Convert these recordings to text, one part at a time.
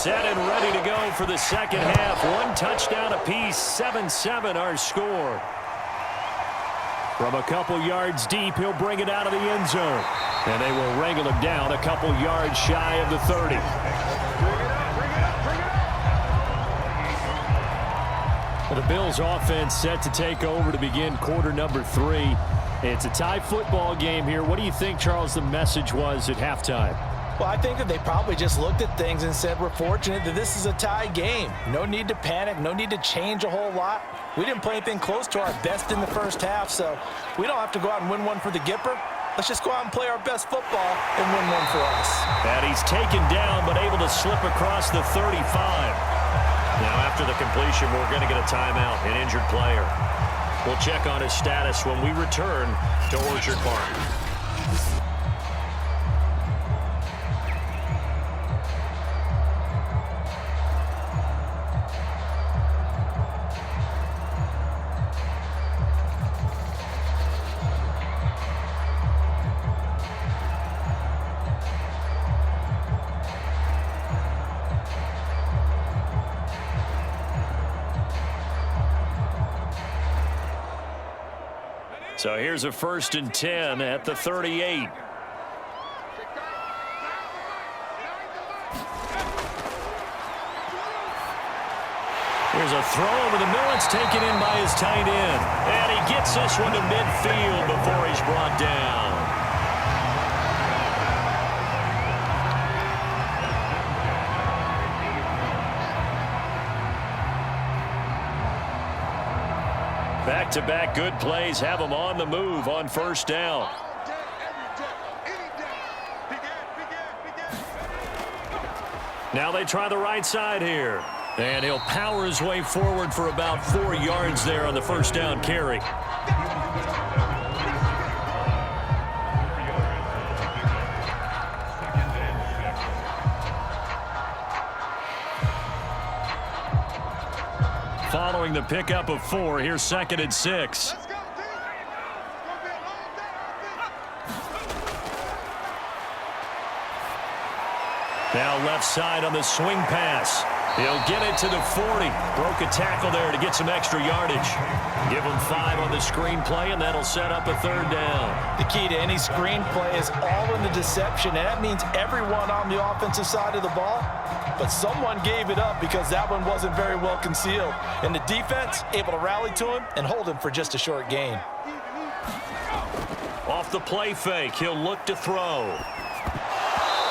Set and ready to go for the second half. One touchdown apiece, 7-7 our score. From a couple yards deep, he'll bring it out of the end zone. And they will wrangle him down a couple yards shy of the 30. Well, the Bills offense set to take over to begin quarter number 3. It's a tie football game here. What do you think, Charles, the message was at halftime? Well, I think that they probably just looked at things and said, we're fortunate that this is a tie game. No need to panic, no need to change a whole lot. We didn't play anything close to our best in the first half, so we don't have to go out and win one for the Gipper. Let's just go out and play our best football and win one for us. And he's taken down, but able to slip across the 35. Now, after the completion, we're going to get a timeout, an injured player. We'll check on his status when we return to Orchard Park. So here's a 1st and 10 at the 38. Here's a throw over the middle. It's taken in by his tight end. And he gets this one to midfield before he's brought down. Back-to-back good plays have him on the move on 1st down. Now they try the right side here. And he'll power his way forward for about 4 yards there on the 1st down carry. Following the pickup of 4, here's 2nd and 6. Now left side on the swing pass. He'll get it to the 40. Broke a tackle there to get some extra yardage. Give him 5 on the screen play, and that'll set up a 3rd down. The key to any screen play is all in the deception, and that means everyone on the offensive side of the ball. But someone gave it up because that one wasn't very well concealed. And the defense able to rally to him and hold him for just a short gain. Off the play fake, he'll look to throw.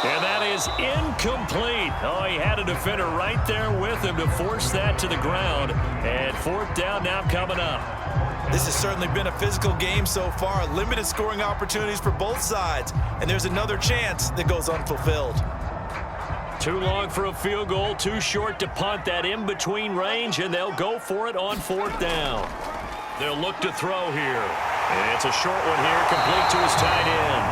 And that is incomplete. Oh, he had a defender right there with him to force that to the ground. And 4th down now coming up. This has certainly been a physical game so far. Limited scoring opportunities for both sides. And there's another chance that goes unfulfilled. Too long for a field goal, too short to punt. That in-between range, and they'll go for it on 4th down. They'll look to throw here. And it's a short one here, complete to his tight end.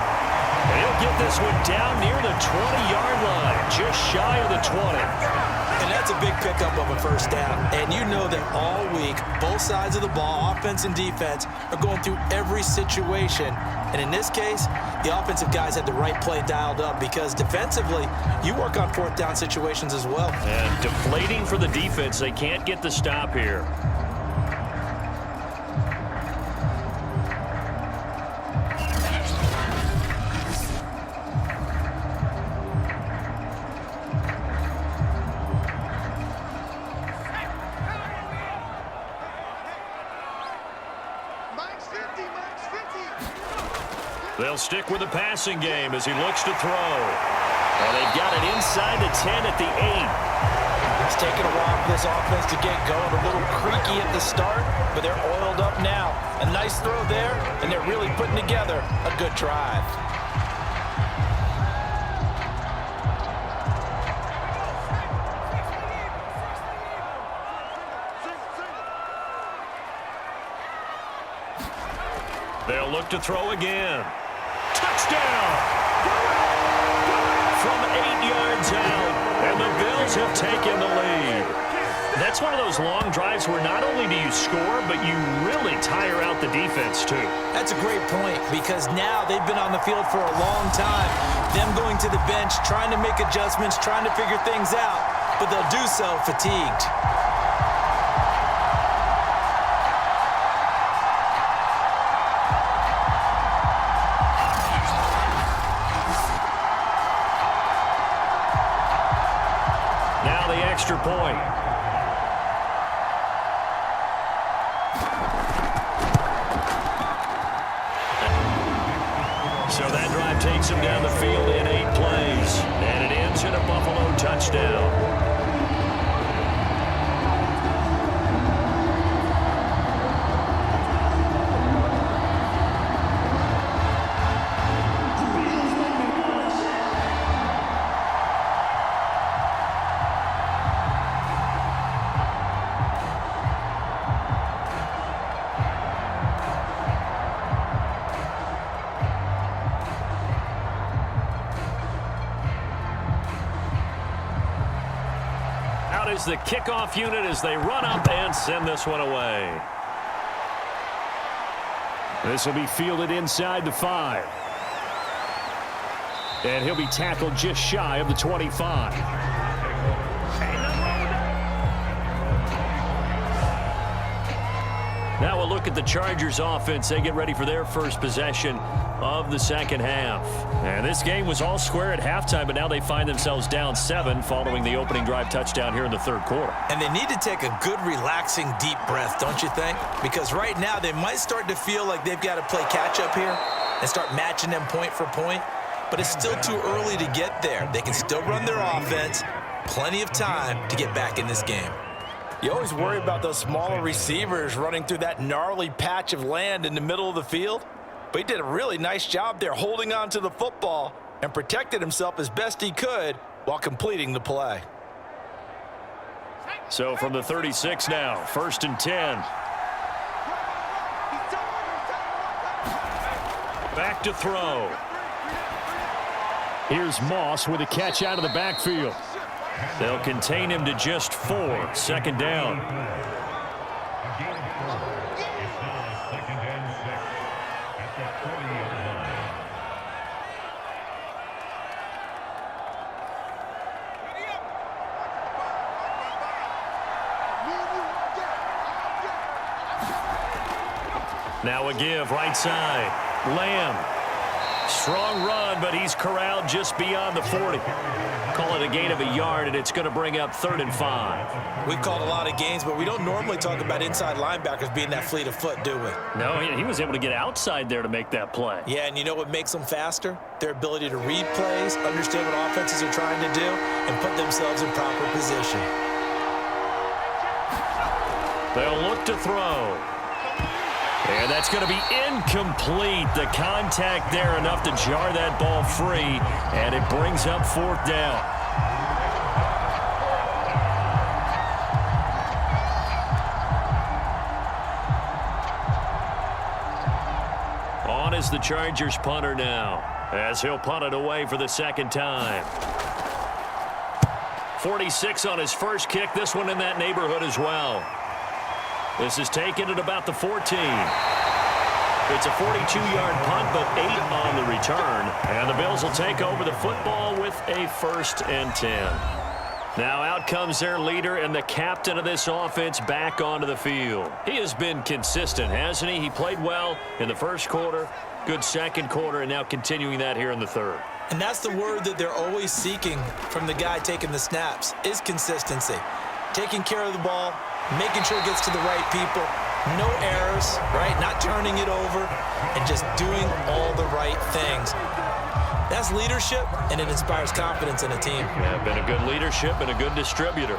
And he'll get this one down near the 20-yard line, just shy of the 20. And that's a big pickup of a 1st down. And you know that all week, both sides of the ball, offense and defense, are going through every situation. And in this case, the offensive guys had the right play dialed up because defensively, you work on 4th down situations as well. And deflating for the defense. They can't get the stop here. They'll stick with the passing game as he looks to throw. And they've got it inside the 10 at the 8. It's taken a while for this offense to get going. A little creaky at the start, but they're oiled up now. A nice throw there, and they're really putting together a good drive. They'll look to throw again. Touchdown! From 8 yards out, and the Bills have taken the lead. That's one of those long drives where not only do you score, but you really tire out the defense, too. That's a great point, because now they've been on the field for a long time. Them going to the bench, trying to make adjustments, trying to figure things out. but they'll do so fatigued. Now the extra point. So that drive takes him down the field in 8 plays. And it ends in a Buffalo touchdown. Is the kickoff unit as they run up and send this one away. This will be fielded inside the 5. And he'll be tackled just shy of the 25. Now we'll look at the Chargers offense. They get ready for their first possession of the second half. And this game was all square at halftime, but now they find themselves down 7 following the opening drive touchdown here in the third quarter. And they need to take a good, relaxing, deep breath, don't you think? Because right now they might start to feel like they've got to play catch-up here and start matching them point for point. But it's still too early to get there. They can still run their offense. Plenty of time to get back in this game. You always worry about those smaller receivers running through that gnarly patch of land in the middle of the field. But he did a really nice job there holding on to the football and protected himself as best he could while completing the play. So from the 36 now, 1st and 10. Back to throw. Here's Moss with a catch out of the backfield. They'll contain him to just 4. 2nd down. Now a give right side. Lamb. Strong run, but he's corralled just beyond the 40. Call it a gain of a yard, and it's going to bring up 3rd and 5. We've called a lot of gains, but we don't normally talk about inside linebackers being that fleet of foot, do we? No, he was able to get outside there to make that play. Yeah, and you know what makes them faster? Their ability to read plays, understand what offenses are trying to do, and put themselves in proper position. They'll look to throw. And that's going to be incomplete. The contact there enough to jar that ball free, and it brings up 4th down. On is the Chargers punter now, as he'll punt it away for the 2nd time. 46 on his first kick. This one in that neighborhood as well. This is taken at about the 14. It's a 42-yard punt, but 8 on the return. And the Bills will take over the football with a 1st and 10. Now out comes their leader and the captain of this offense back onto the field. He has been consistent, hasn't he? He played well in the first quarter, good 2nd quarter, and now continuing that here in the 3rd. And that's the word that they're always seeking from the guy taking the snaps, is consistency. Taking care of the ball, making sure it gets to the right people, no errors, right? Not turning it over, and just doing all the right things. That's leadership, and it inspires confidence in a team. Yeah, been a good leadership and a good distributor.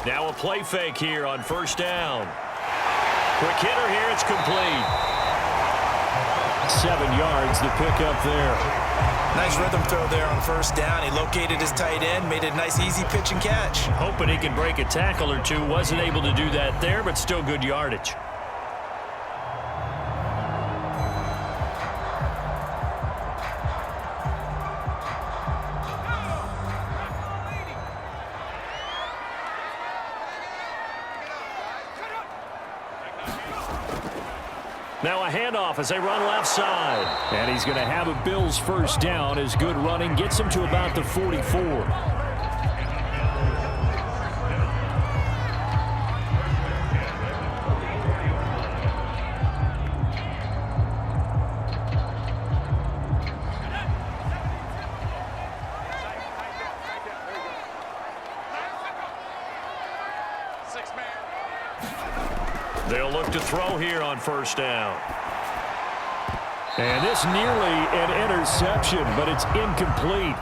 Now a play fake here on 1st down. Quick hitter here, it's complete. 7 yards, the pickup there. Nice rhythm throw there on 1st down. He located his tight end, made a nice easy pitch and catch. Hoping he can break a tackle or two. Wasn't able to do that there, but still good yardage. Now a handoff as they run left side. And he's going to have a Bills first down as good running gets him to about the 44. They'll look to throw here on first down. And this nearly an interception, but it's incomplete.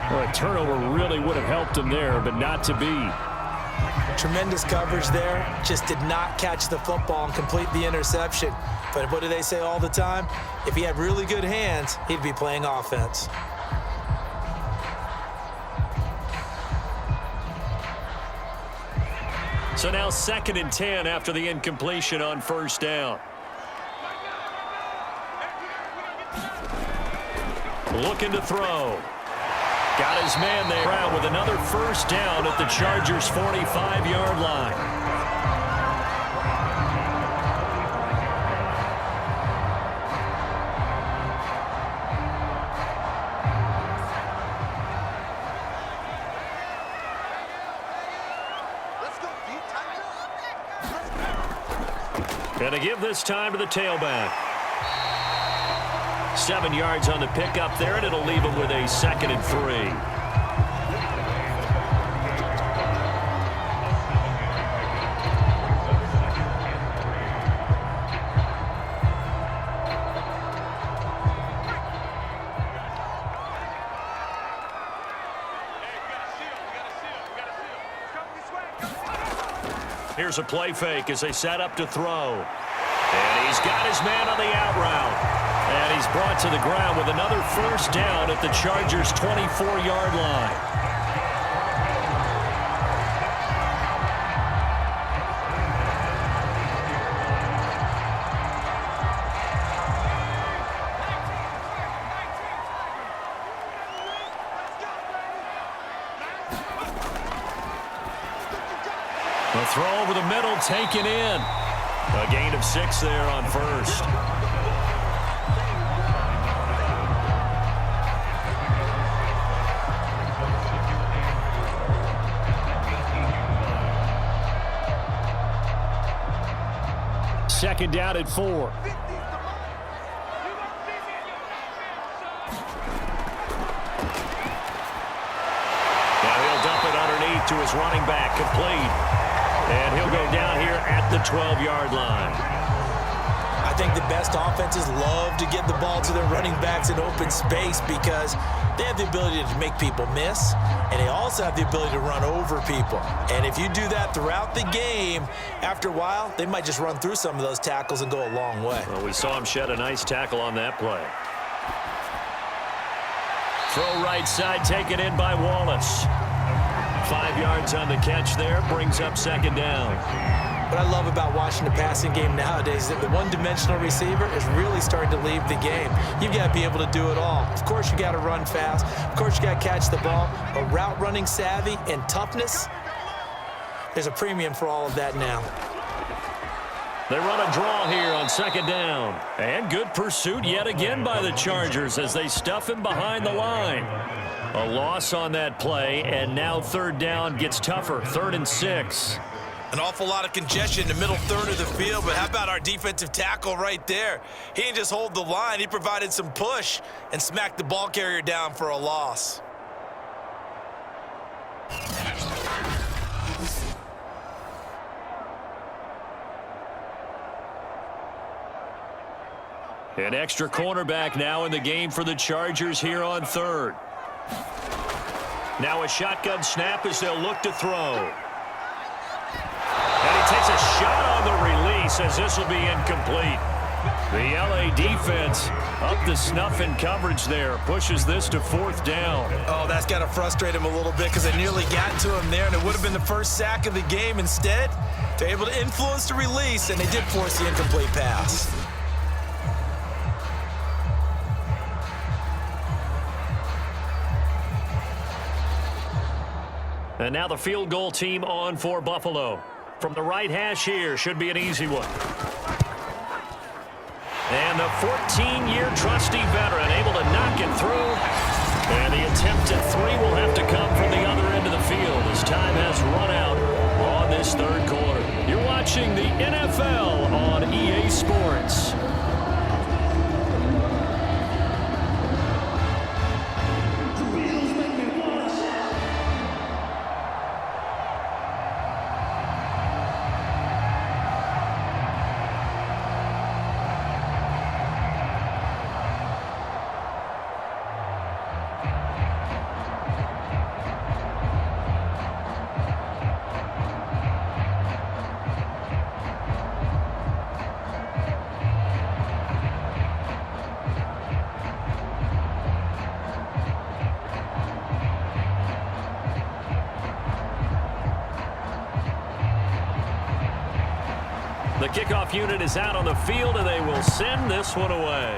Well, a turnover really would have helped him there, but not to be. Tremendous coverage there. Just did not catch the football and complete the interception. But what do they say all the time? If he had really good hands, he'd be playing offense. So now 2nd and 10 after the incompletion on first down. Looking to throw. Got his man there around with another first down at the Chargers' 45-yard line. And to give this time to the tailback. 7 yards on the pickup there, and it'll leave him with a 2nd and 3. Here's a play fake as they set up to throw. And he's got his man on the out route. And he's brought to the ground with another first down at the Chargers' 24-yard line. The throw over the middle, taken in. A gain of 6 there on first. Second down at 4. Now he'll dump it underneath to his running back, complete. And he'll go down here at the 12-yard line. I think the best offenses love to get the ball to their running backs in open space because they have the ability to make people miss, and they also have the ability to run over people. And if you do that throughout the game, after a while, they might just run through some of those tackles and go a long way. Well, we saw him shed a nice tackle on that play. Throw right side, taken in by Wallace. 5 yards on the catch there, brings up second down. What I love about watching the passing game nowadays is that the one-dimensional receiver is really starting to leave the game. You've got to be able to do it all. Of course, you got to run fast. Of course, you got to catch the ball. But route running savvy and toughness, there's a premium for all of that now. They run a draw here on second down. And good pursuit yet again by the Chargers as they stuff him behind the line. A loss on that play, and now third down gets tougher. 3rd and 6. An awful lot of congestion in the middle third of the field, but how about our defensive tackle right there? He didn't just hold the line. He provided some push and smacked the ball carrier down for a loss. An extra cornerback now in the game for the Chargers here on 3rd. Now a shotgun snap as they'll look to throw. And he takes a shot on the release as this will be incomplete. The LA defense up to snuff in coverage there. Pushes this to 4th down. Oh, that's got to frustrate him a little bit because they nearly got to him there, and it would have been the first sack of the game. Instead, they're able to influence the release, and they did force the incomplete pass. And now the field goal team on for Buffalo. From the right hash here, should be an easy one. And the 14-year trusty veteran able to knock it through. And the attempt at three will have to come from the other end of the field as time has run out on this third quarter. You're watching the NFL on EA Sports. The kickoff unit is out on the field, and they will send this one away.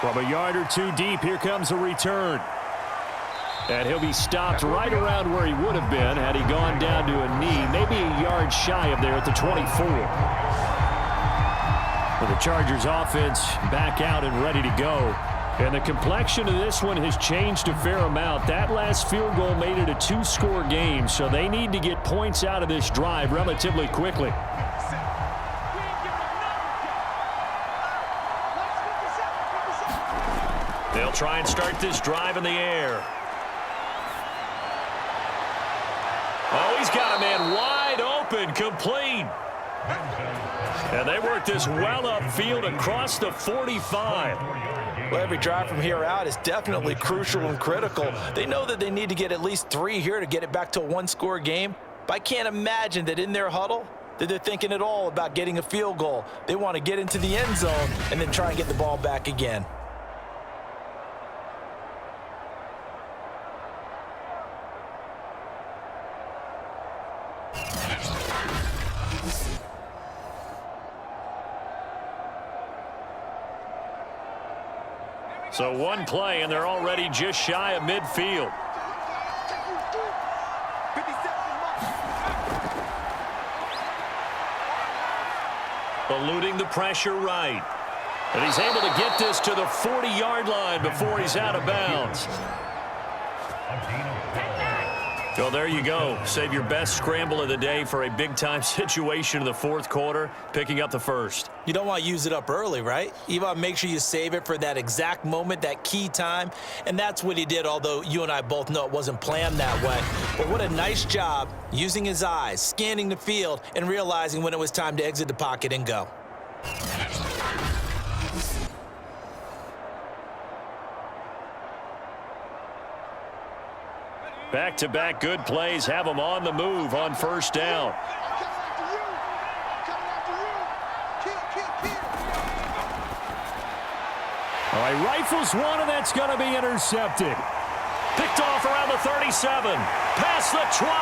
From a yard or two deep, here comes a return. And he'll be stopped right around where he would have been had he gone down to a knee, maybe a yard shy of there at the 24. Well, the Chargers offense back out and ready to go. And the complexion of this one has changed a fair amount. That last field goal made it a two-score game, so they need to get points out of this drive relatively quickly. They'll try and start this drive in the air. Oh, he's got a man wide open, complete. And they work this well upfield across the 45. Well, every drive from here out is definitely crucial and critical. They know that they need to get at least 3 here to get it back to a one-score game. But I can't imagine that in their huddle that they're thinking at all about getting a field goal. They want to get into the end zone and then try and get the ball back again. So one play, and they're already just shy of midfield. Eluding the pressure right. And he's able to get this to the 40-yard line before he's out of bounds. Well, there you go. Save your best scramble of the day for a big-time situation in the fourth quarter, picking up the first. You don't want to use it up early, right? You want to make sure you save it for that exact moment, that key time, and that's what he did, although you and I both know it wasn't planned that way. But what a nice job using his eyes, scanning the field, and realizing when it was time to exit the pocket and go. Back-to-back good plays have them on the move on first down. All right, rifles one, and that's going to be intercepted. Picked off around the 37, past the 20.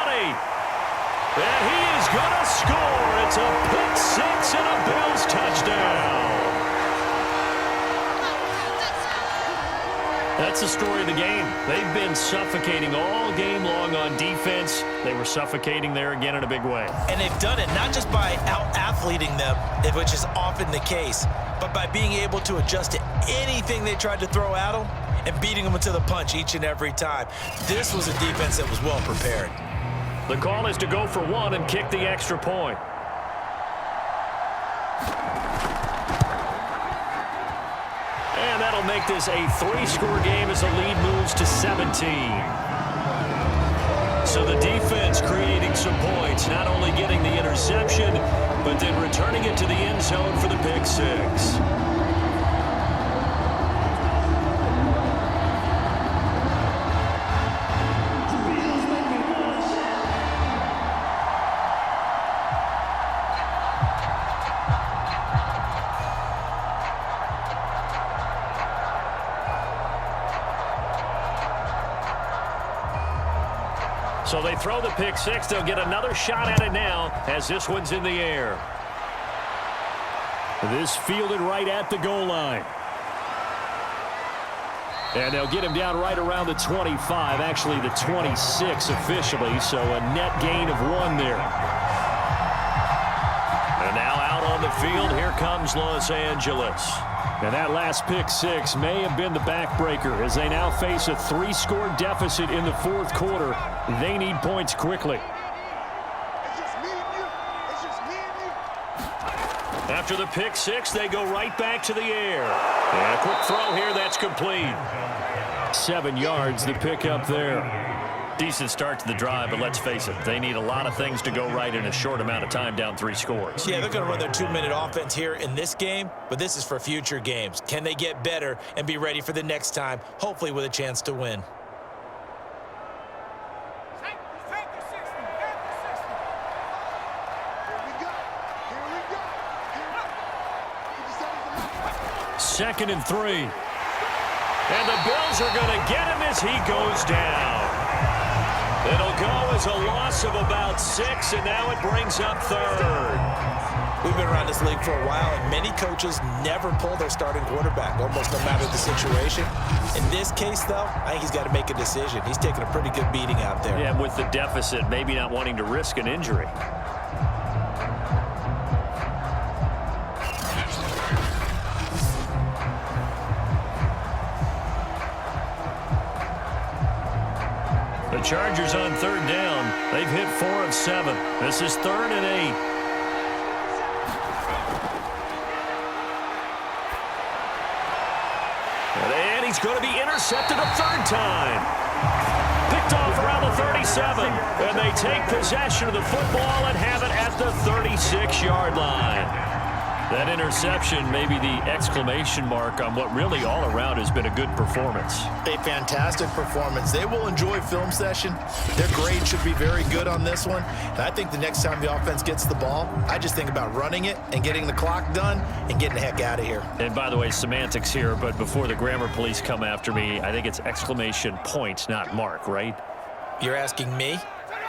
And he is going to score. It's a pick six and a Bills touchdown. That's the story of the game. They've been suffocating all game long on defense. They were suffocating there again in a big way. And they've done it not just by out-athleting them, which is often the case, but by being able to adjust to anything they tried to throw at them and beating them to the punch each and every time. This was a defense that was well prepared. The call is to go for one and kick the extra point. And that'll make this a 3-score game as the lead moves to 17. So the defense creating some points, not only getting the interception, but then returning it to the end zone for the pick six. So they throw the pick six. They'll get another shot at it now as this one's in the air. This fielded right at the goal line. And they'll get him down right around the 25, actually the 26 officially, so a net gain of 1 there. And now out on the field. Here comes Los Angeles. And that last pick six may have been the backbreaker as they now face a 3-score deficit in the fourth quarter. They need points quickly. After the pick six, they go right back to the air. And a quick throw here that's complete. 7 yards, the pickup there. Decent start to the drive, but let's face it, they need a lot of things to go right in a short amount of time, down 3 scores. Yeah, they're going to run their 2-minute offense here in this game, but this is for future games. Can they get better and be ready for the next time, hopefully with a chance to win? Second and 3. And the Bills are going to get him as he goes down. It'll go as a loss of about 6, and now it brings up 3rd. We've been around this league for a while, and many coaches never pull their starting quarterback, almost no matter the situation. In this case, though, I think he's got to make a decision. He's taking a pretty good beating out there. Yeah, with the deficit, maybe not wanting to risk an injury. The Chargers on 3rd down. They've hit 4 of 7. This is 3rd and 8. And he's going to be intercepted a 3rd time. Picked off around the 37. And they take possession of the football and have it at the 36-yard line. That interception may be the exclamation mark on what really all around has been a good performance. A fantastic performance. They will enjoy film session. Their grade should be very good on this one. And I think the next time the offense gets the ball, I just think about running it and getting the clock done and getting the heck out of here. And by the way, semantics here, but before the grammar police come after me, I think it's exclamation point, not mark, right? You're asking me?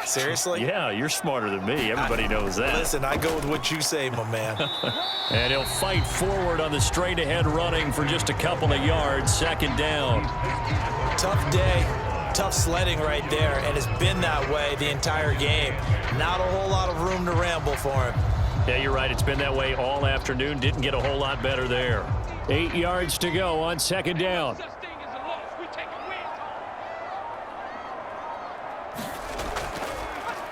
Seriously? Yeah, you're smarter than me. Everybody knows that. Listen, I go with what you say, my man. And he'll fight forward on the straight-ahead running for just a couple of yards. 2nd down. Tough day, tough sledding right there, and it's been that way the entire game. Not a whole lot of room to ramble for him. Yeah, you're right. It's been that way all afternoon. Didn't get a whole lot better there. 8 yards to go on 2nd down.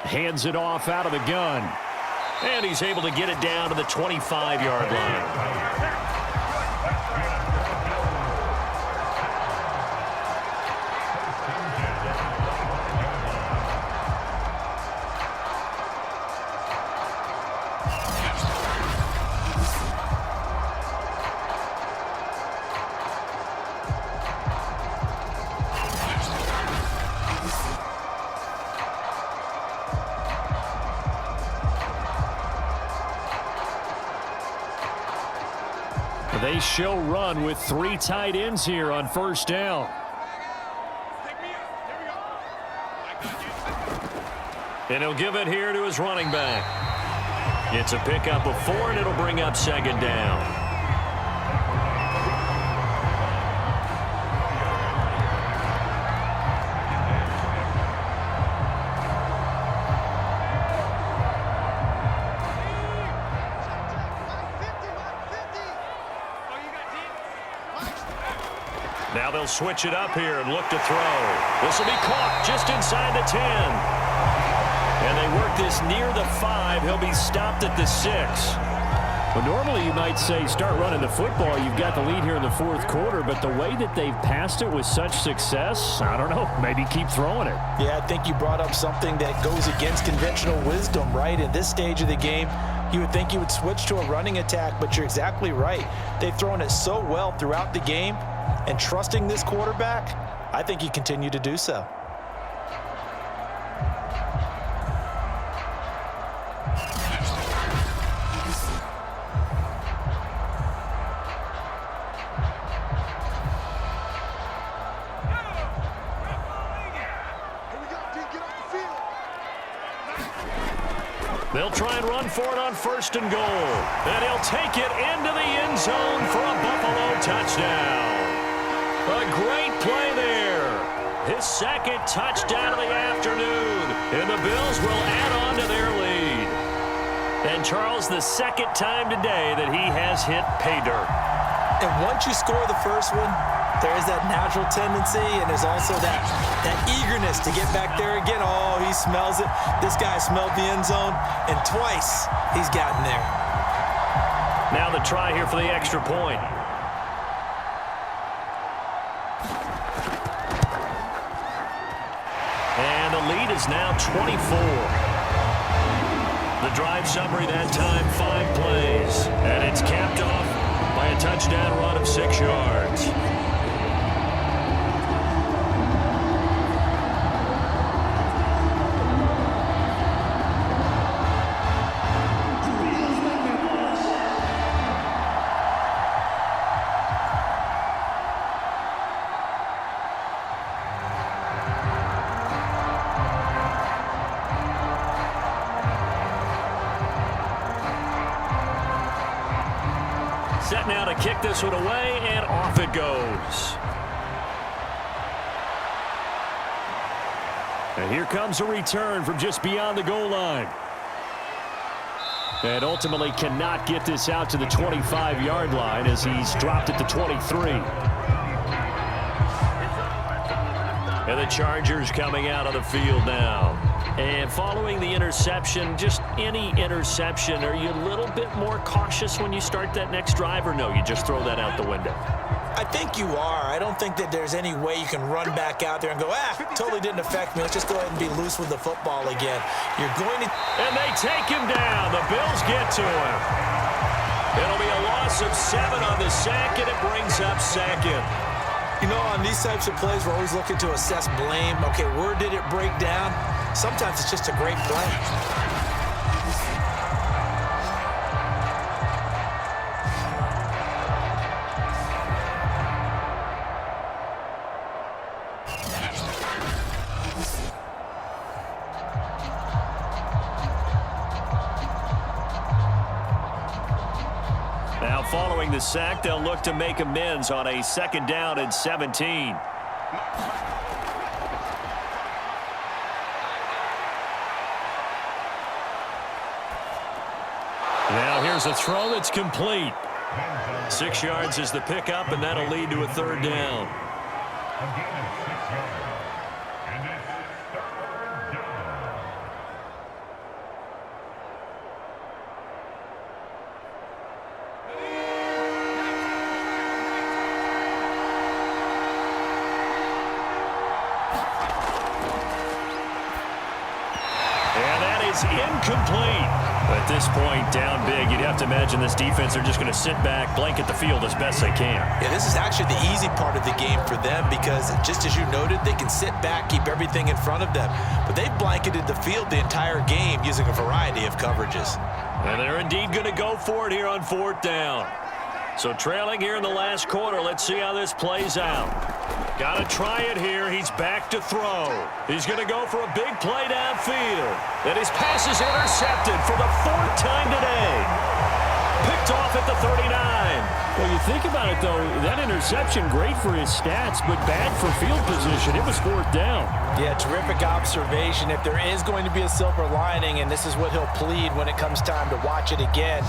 Hands it off out of the gun. And he's able to get it down to the 25-yard line. They show run with 3 tight ends here on 1st down. And he'll give it here to his running back. It's a pickup of 4, and it'll bring up 2nd down. Now they'll switch it up here and look to throw. This will be caught just inside the 10. And they work this near the 5. He'll be stopped at the 6. Well, normally you might say start running the football. You've got the lead here in the 4th quarter, but the way that they've passed it with such success, I don't know, maybe keep throwing it. Yeah, I think you brought up something that goes against conventional wisdom, right? At this stage of the game, you would think you would switch to a running attack, but you're exactly right. They've thrown it so well throughout the game, and trusting this quarterback, I think you continue to do so. They'll try and run for it on 1st and goal. And he'll take it into the end zone for a Buffalo touchdown. A great play there. His 2nd touchdown of the afternoon. And the Bills will add on to their lead. And Charles, the second time today that he has hit pay dirt. And once you score the first one, there is that natural tendency, and there's also that eagerness to get back there again. Oh, he smells it. This guy smelled the end zone, and twice he's gotten there. Now the try here for the extra point. And the lead is now 24. The drive summary that time, 5 plays. And it's capped off by a touchdown run of 6 yards. Set now to kick this one away, and off it goes. And here comes a return from just beyond the goal line. And ultimately cannot get this out to the 25-yard line as he's dropped it to 23. And the Chargers coming out of the field now. And following the interception, just any interception, are you a little bit more cautious when you start that next drive, or no, you just throw that out the window? I think you are. I don't think that there's any way you can run back out there and go, totally didn't affect me. Let's just go ahead and be loose with the football again. You're going to... And they take him down. The Bills get to him. It'll be a loss of 7 on the sack, and it brings up second. You know, on these types of plays, we're always looking to assess blame. Okay, where did it break down? Sometimes it's just a great play. Now following the sack, they'll look to make amends on a 2nd down and 17. Now here's a throw that's complete. 6 yards is the pickup, and that'll lead to a 3rd down. And that is incomplete. At this point, down big, you'd have to imagine this defense are just going to sit back, blanket the field as best they can. Yeah, this is actually the easy part of the game for them because, just as you noted, they can sit back, keep everything in front of them. But they've blanketed the field the entire game using a variety of coverages. And they're indeed going to go for it here on 4th down. So trailing here in the last quarter, let's see how this plays out. Got to try it here. He's back to throw. He's going to go for a big play downfield. And his pass is intercepted for the 4th time today. Picked off at the 39. Well, you think about it, though, that interception, great for his stats, but bad for field position. It was 4th down. Yeah, terrific observation. If there is going to be a silver lining, and this is what he'll plead when it comes time to watch it again,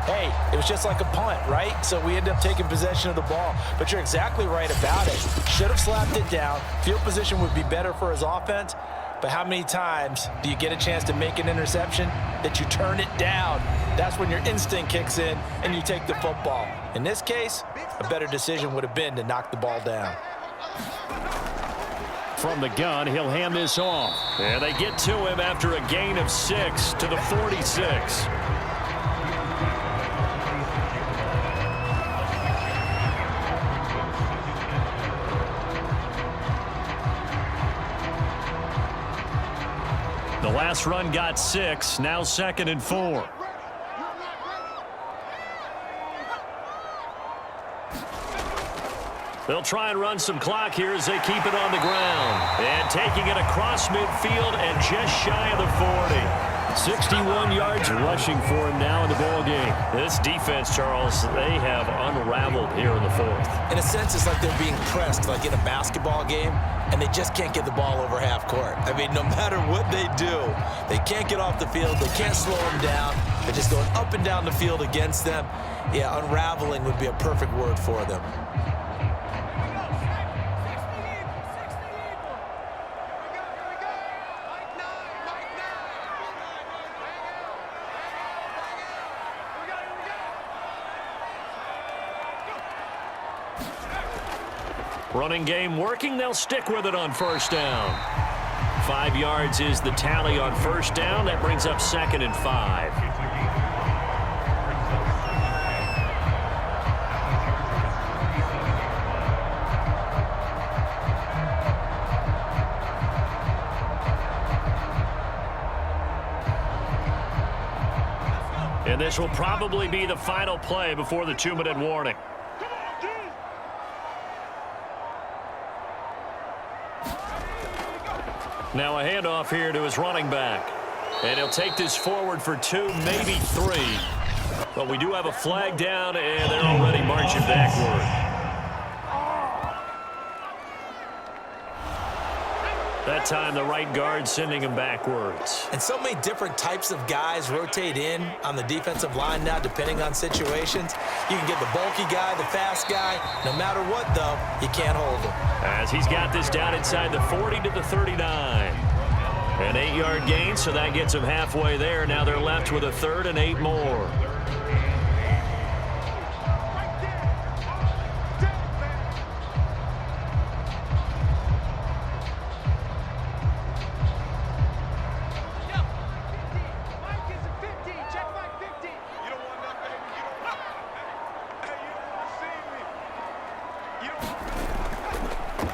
hey, it was just like a punt, right? So we end up taking possession of the ball. But you're exactly right about it. Should have slapped it down. Field position would be better for his offense. But how many times do you get a chance to make an interception that you turn it down? That's when your instinct kicks in and you take the football. In this case, a better decision would have been to knock the ball down. From the gun, he'll hand this off. And they get to him after a gain of 6 to the 46. The last run got 6, now 2nd and 4. They'll try and run some clock here as they keep it on the ground. And taking it across midfield and just shy of the 40. 61 yards rushing for him now in the ball game. This defense, Charles, they have unraveled here in the fourth. In a sense, it's like they're being pressed, like in a basketball game, and they just can't get the ball over half court. I mean, no matter what they do, they can't get off the field. They can't slow them down. They're just going up and down the field against them. Yeah, unraveling would be a perfect word for them. Running game working. They'll stick with it on first down. 5 yards is the tally on first down. That brings up 2nd and 5. And this will probably be the final play before the 2-minute warning. Now a handoff here to his running back. And he'll take this forward for 2, maybe 3. But we do have a flag down, and they're already marching backward. That time, the right guard sending him backwards. And so many different types of guys rotate in on the defensive line now, depending on situations. You can get the bulky guy, the fast guy. No matter what, though, you can't hold him. As he's got this down inside the 40 to the 39. An 8-yard gain, so that gets him halfway there. Now they're left with a 3rd and 8 more.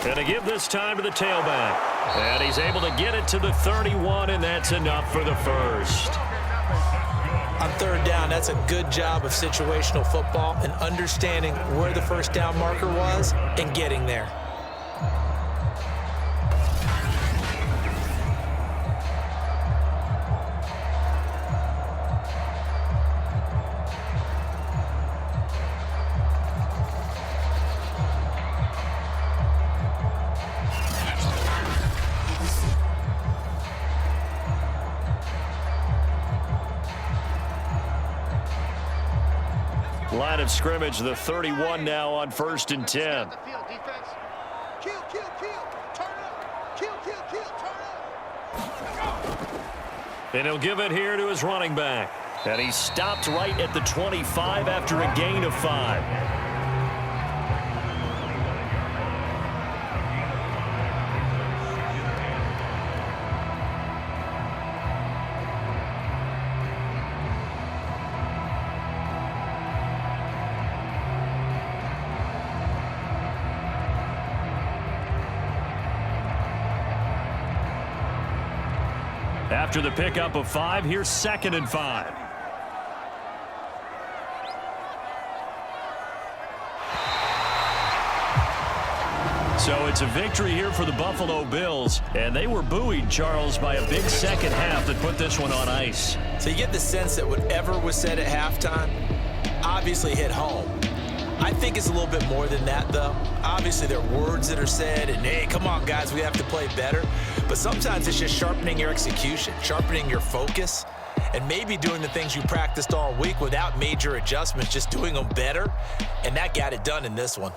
And to give this time to the tailback. And he's able to get it to the 31, and that's enough for the first. On 3rd down, that's a good job of situational football and understanding where the first down marker was and getting there. Line of scrimmage, the 31 now on 1st and 10. And he'll give it here to his running back. And he stopped right at the 25 after a gain of 5. After the pickup of 5, here's 2nd and 5. So it's a victory here for the Buffalo Bills, and they were buoyed, Charles, by a big second half that put this one on ice. So you get the sense that whatever was said at halftime obviously hit home. I think it's a little bit more than that, though. Obviously, there are words that are said, and, hey, come on, guys, we have to play better. But sometimes it's just sharpening your execution, sharpening your focus, and maybe doing the things you practiced all week without major adjustments, just doing them better. And that got it done in this one.